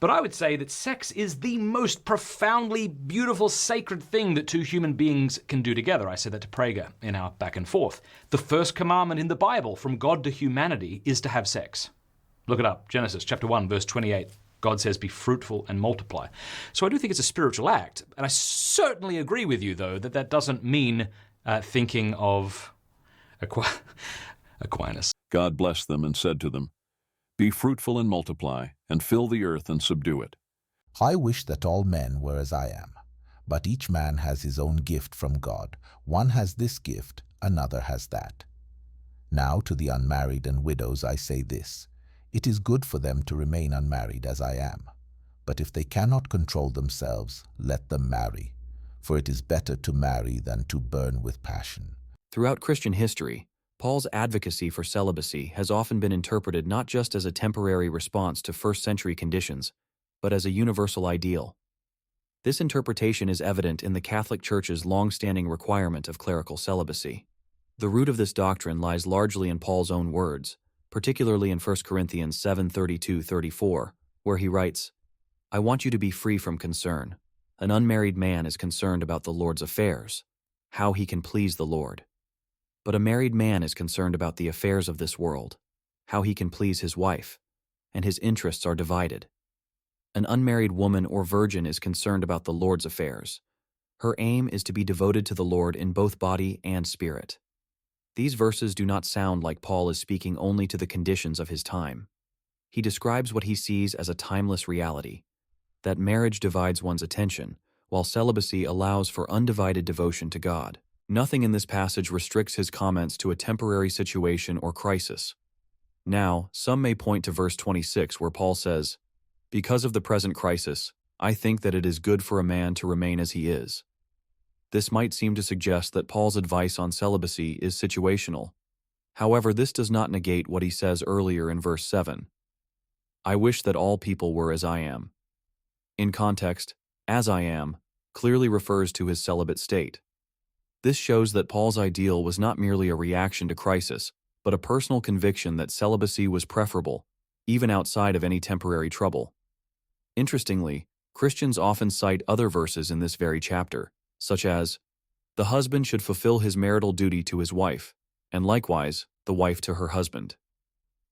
But I would say that sex is the most profoundly beautiful, sacred thing that two human beings can do together. I said that to Prager in our back and forth. The first commandment in the Bible from God to humanity is to have sex. Look it up, Genesis chapter 1, verse 28. God says, be fruitful and multiply. So I do think it's a spiritual act. And I certainly agree with you, though, that doesn't mean thinking of Aquinas. God blessed them and said to them, be fruitful and multiply, and fill the earth and subdue it. I wish that all men were as I am, but each man has his own gift from God. One has this gift, another has that. Now to the unmarried and widows I say this, it is good for them to remain unmarried as I am. But if they cannot control themselves, let them marry, for it is better to marry than to burn with passion. Throughout Christian history, Paul's advocacy for celibacy has often been interpreted not just as a temporary response to first-century conditions, but as a universal ideal. This interpretation is evident in the Catholic Church's long-standing requirement of clerical celibacy. The root of this doctrine lies largely in Paul's own words, particularly in 1 Corinthians 7:32-34, where he writes, I want you to be free from concern. An unmarried man is concerned about the Lord's affairs, how he can please the Lord. But a married man is concerned about the affairs of this world, how he can please his wife, and his interests are divided. An unmarried woman or virgin is concerned about the Lord's affairs. Her aim is to be devoted to the Lord in both body and spirit. These verses do not sound like Paul is speaking only to the conditions of his time. He describes what he sees as a timeless reality, that marriage divides one's attention, while celibacy allows for undivided devotion to God. Nothing in this passage restricts his comments to a temporary situation or crisis. Now, some may point to verse 26 where Paul says, because of the present crisis, I think that it is good for a man to remain as he is. This might seem to suggest that Paul's advice on celibacy is situational. However, this does not negate what he says earlier in verse 7. I wish that all people were as I am. In context, as I am clearly refers to his celibate state. This shows that Paul's ideal was not merely a reaction to crisis, but a personal conviction that celibacy was preferable, even outside of any temporary trouble. Interestingly, Christians often cite other verses in this very chapter, such as, the husband should fulfill his marital duty to his wife, and likewise, the wife to her husband.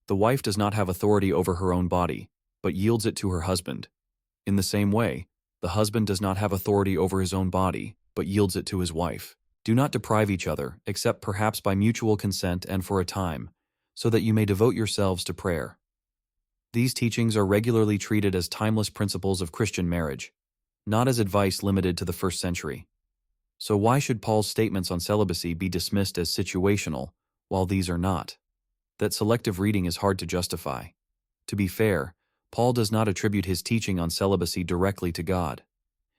The wife does not have authority over her own body, but yields it to her husband. In the same way, the husband does not have authority over his own body, but yields it to his wife. Do not deprive each other, except perhaps by mutual consent and for a time, so that you may devote yourselves to prayer. These teachings are regularly treated as timeless principles of Christian marriage, not as advice limited to the first century. So why should Paul's statements on celibacy be dismissed as situational, while these are not? That selective reading is hard to justify. To be fair, Paul does not attribute his teaching on celibacy directly to God.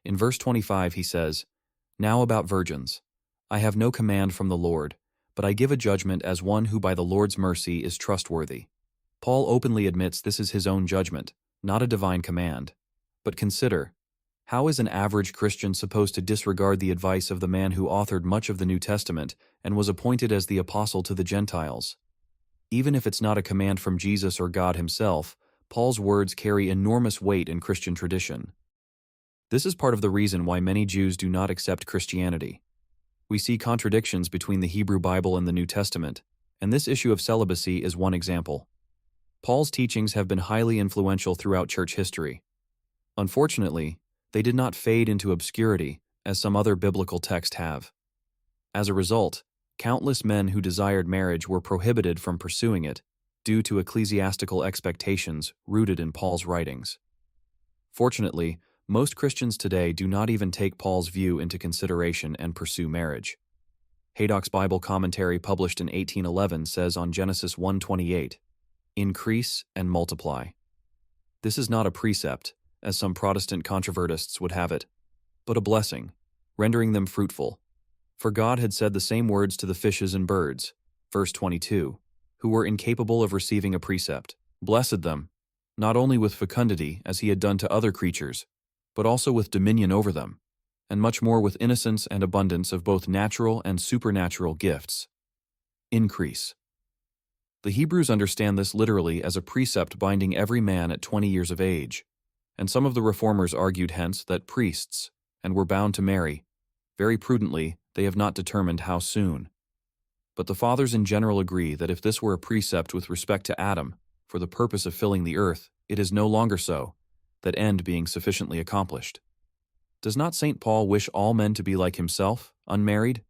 In verse 25 he says, Now about virgins, I have no command from the Lord, but I give a judgment as one who by the Lord's mercy is trustworthy. Paul openly admits this is his own judgment, not a divine command. But consider, how is an average Christian supposed to disregard the advice of the man who authored much of the New Testament and was appointed as the apostle to the Gentiles? Even if it's not a command from Jesus or God himself, Paul's words carry enormous weight in Christian tradition. This is part of the reason why many Jews do not accept Christianity. We see contradictions between the Hebrew Bible and the New Testament, and this issue of celibacy is one example. Paul's teachings have been highly influential throughout church history. Unfortunately, they did not fade into obscurity, as some other biblical texts have. As a result, countless men who desired marriage were prohibited from pursuing it due to ecclesiastical expectations rooted in Paul's writings. Fortunately, most Christians today do not even take Paul's view into consideration and pursue marriage. Haydock's Bible commentary published in 1811 says on Genesis 1:28, "Increase and multiply." This is not a precept, as some Protestant controvertists would have it, but a blessing, rendering them fruitful. For God had said the same words to the fishes and birds, verse 22, who were incapable of receiving a precept, blessed them, not only with fecundity as he had done to other creatures, but also with dominion over them, and much more with innocence and abundance of both natural and supernatural gifts. Increase. The Hebrews understand this literally as a precept binding every man at 20 years of age. and some of the reformers argued hence that priests, and were bound to marry. Very prudently, they have not determined how soon. But the fathers in general agree that if this were a precept with respect to Adam, for the purpose of filling the earth, it is no longer so, that end being sufficiently accomplished. Does not St. Paul wish all men to be like himself, unmarried?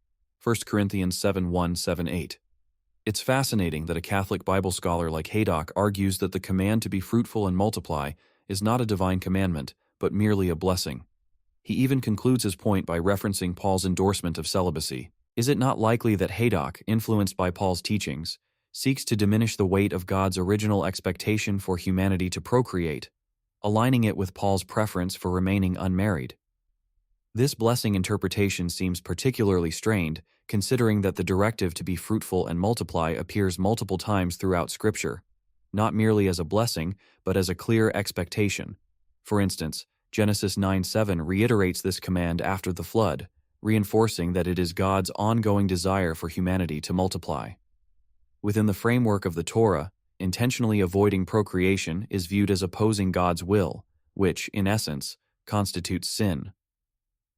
1 Corinthians 7:1-7-8. It's fascinating that a Catholic Bible scholar like Haydock argues that the command to be fruitful and multiply is not a divine commandment, but merely a blessing. He even concludes his point by referencing Paul's endorsement of celibacy. Is it not likely that Haydock, influenced by Paul's teachings, seeks to diminish the weight of God's original expectation for humanity to procreate, aligning it with Paul's preference for remaining unmarried? This blessing interpretation seems particularly strained, considering that the directive to be fruitful and multiply appears multiple times throughout Scripture, not merely as a blessing, but as a clear expectation. For instance, Genesis 9:7 reiterates this command after the flood, reinforcing that it is God's ongoing desire for humanity to multiply. Within the framework of the Torah, intentionally avoiding procreation is viewed as opposing God's will, which, in essence, constitutes sin.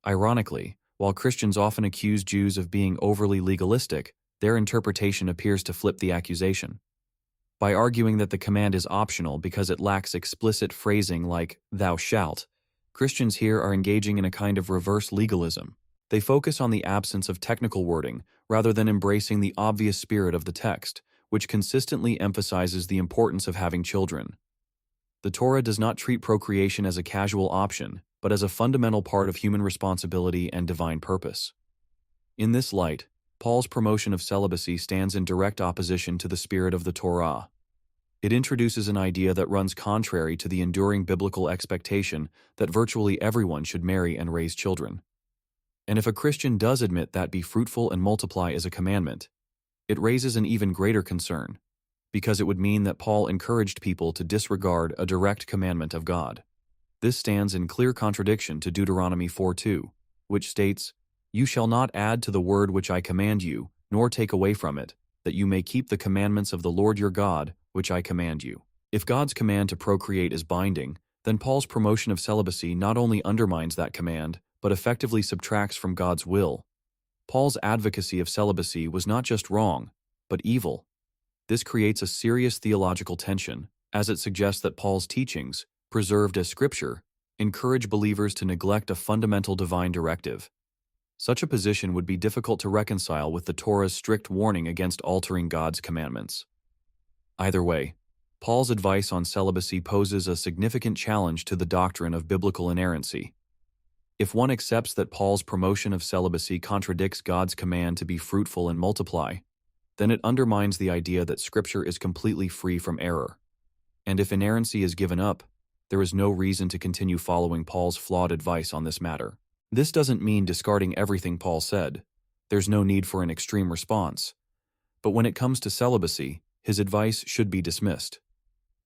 Ironically, while Christians often accuse Jews of being overly legalistic, their interpretation appears to flip the accusation. By arguing that the command is optional because it lacks explicit phrasing like, "thou shalt," Christians here are engaging in a kind of reverse legalism. They focus on the absence of technical wording rather than embracing the obvious spirit of the text, which consistently emphasizes the importance of having children. The Torah does not treat procreation as a casual option, but as a fundamental part of human responsibility and divine purpose. In this light, Paul's promotion of celibacy stands in direct opposition to the spirit of the Torah. It introduces an idea that runs contrary to the enduring biblical expectation that virtually everyone should marry and raise children. And if a Christian does admit that be fruitful and multiply is a commandment, it raises an even greater concern, because it would mean that Paul encouraged people to disregard a direct commandment of God. This stands in clear contradiction to Deuteronomy 4:2, which states, "You shall not add to the word which I command you, nor take away from it, that you may keep the commandments of the Lord your God, which I command you." If God's command to procreate is binding, then Paul's promotion of celibacy not only undermines that command, but effectively subtracts from God's will. Paul's advocacy of celibacy was not just wrong, but evil. This creates a serious theological tension, as it suggests that Paul's teachings, preserved as Scripture, encourage believers to neglect a fundamental divine directive. Such a position would be difficult to reconcile with the Torah's strict warning against altering God's commandments. Either way, Paul's advice on celibacy poses a significant challenge to the doctrine of biblical inerrancy. If one accepts that Paul's promotion of celibacy contradicts God's command to be fruitful and multiply, then it undermines the idea that Scripture is completely free from error. And if inerrancy is given up, there is no reason to continue following Paul's flawed advice on this matter. This doesn't mean discarding everything Paul said. There's no need for an extreme response. But when it comes to celibacy, his advice should be dismissed.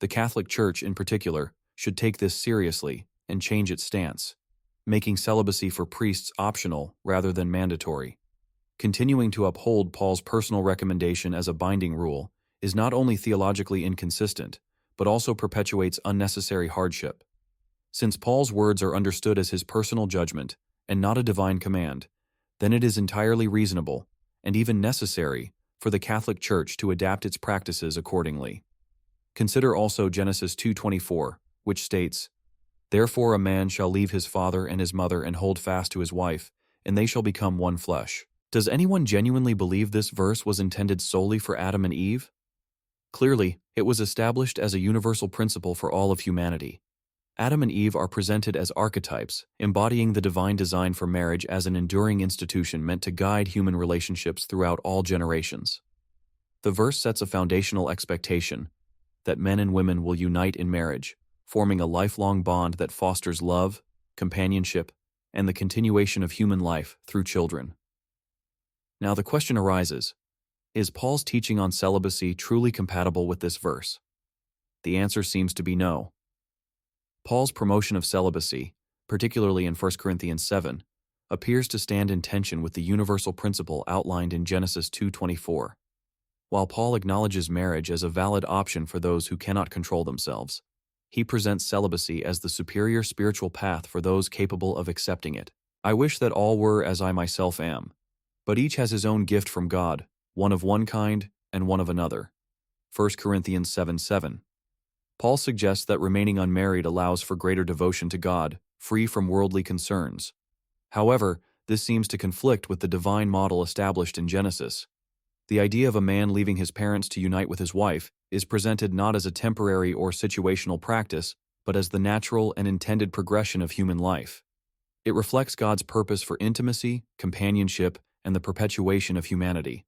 The Catholic Church, in particular, should take this seriously and change its stance, making celibacy for priests optional rather than mandatory. Continuing to uphold Paul's personal recommendation as a binding rule is not only theologically inconsistent, but also perpetuates unnecessary hardship. Since Paul's words are understood as his personal judgment and not a divine command, then it is entirely reasonable, and even necessary, for the Catholic Church to adapt its practices accordingly. Consider also Genesis 2:24, which states, "Therefore a man shall leave his father and his mother and hold fast to his wife, and they shall become one flesh." Does anyone genuinely believe this verse was intended solely for Adam and Eve? Clearly, it was established as a universal principle for all of humanity. Adam and Eve are presented as archetypes, embodying the divine design for marriage as an enduring institution meant to guide human relationships throughout all generations. The verse sets a foundational expectation that men and women will unite in marriage, forming a lifelong bond that fosters love, companionship, and the continuation of human life through children. Now the question arises, is Paul's teaching on celibacy truly compatible with this verse? The answer seems to be no. Paul's promotion of celibacy, particularly in 1 Corinthians 7, appears to stand in tension with the universal principle outlined in Genesis 2:24. While Paul acknowledges marriage as a valid option for those who cannot control themselves, He presents celibacy as the superior spiritual path for those capable of accepting it. I wish that all were as I myself am, but each has his own gift from God, one of one kind and one of another. 1 Corinthians 7:7. Paul suggests that remaining unmarried allows for greater devotion to God, free from worldly concerns. However, this seems to conflict with the divine model established in Genesis. The idea of a man leaving his parents to unite with his wife is presented not as a temporary or situational practice, but as the natural and intended progression of human life. It reflects God's purpose for intimacy, companionship, and the perpetuation of humanity.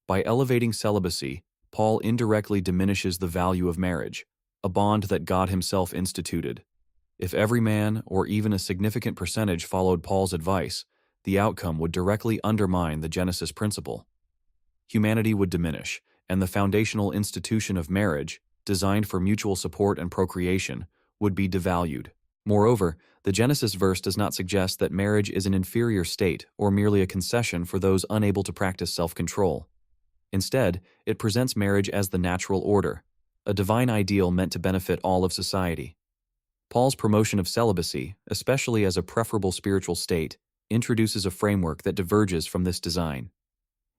By elevating celibacy, Paul indirectly diminishes the value of marriage, a bond that God himself instituted. If every man, or even a significant percentage, followed Paul's advice, the outcome would directly undermine the Genesis principle. Humanity would diminish, and the foundational institution of marriage, designed for mutual support and procreation, would be devalued. Moreover, the Genesis verse does not suggest that marriage is an inferior state or merely a concession for those unable to practice self-control. Instead, it presents marriage as the natural order, a divine ideal meant to benefit all of society. Paul's promotion of celibacy, especially as a preferable spiritual state, introduces a framework that diverges from this design.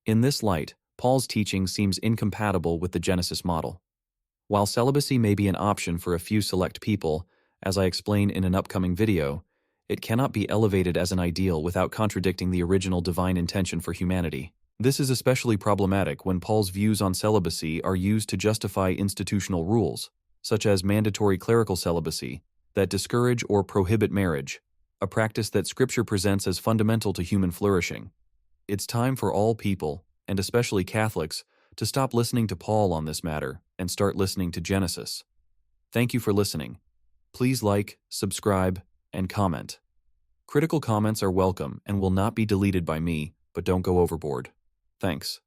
In this light, Paul's teaching seems incompatible with the Genesis model. While celibacy may be an option for a few select people, as I explain in an upcoming video, it cannot be elevated as an ideal without contradicting the original divine intention for humanity. This is especially problematic when Paul's views on celibacy are used to justify institutional rules, such as mandatory clerical celibacy, that discourage or prohibit marriage, a practice that Scripture presents as fundamental to human flourishing. It's time for all people, and especially Catholics, to stop listening to Paul on this matter and start listening to Genesis. Thank you for listening. Please like, subscribe, and comment. Critical comments are welcome and will not be deleted by me, but don't go overboard. Thanks.